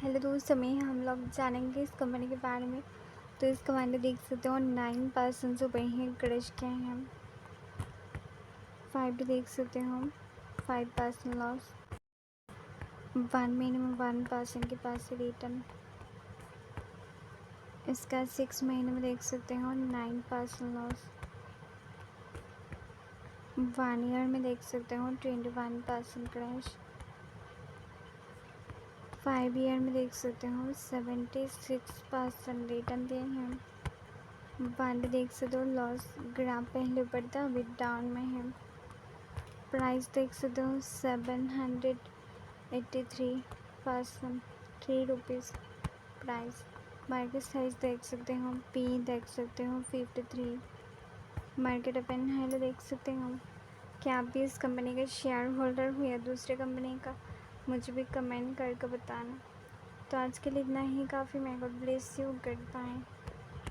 Hello दोस्त, हमें हम लोग जानेंगे इस कंपनी के बारे में। तो इस कंपनी में देख सकते हो 9% ऊपर ही क्रश किए हैं। 5 भी देख सकते हो 5% लॉस। 1 महीने में 1% के पास रिटर्न। इसका 6 महीने में देख सकते हो 9% लॉस। 1 ईयर में देख सकते हो 21% क्रैश। 5 ईयर में देख सकते हो 76% रिटर्न दिए हैं। 1 देख सकते हो लॉस, ग्राफ पहले ऊपर था अभी डाउन में है। प्राइस देख सकते हो 783% 3 रुपीज़ प्राइस। मार्केट साइज देख सकते हो, पी देख सकते हो 53। मार्केट ओपन हेलो देख सकते हो। क्या आप भी इस कंपनी के शेयर होल्डर हो या दूसरे कंपनी का, मुझे भी कमेंट करके बताना। तो आज के लिए इतना ही काफ़ी। May God bless you, good bye.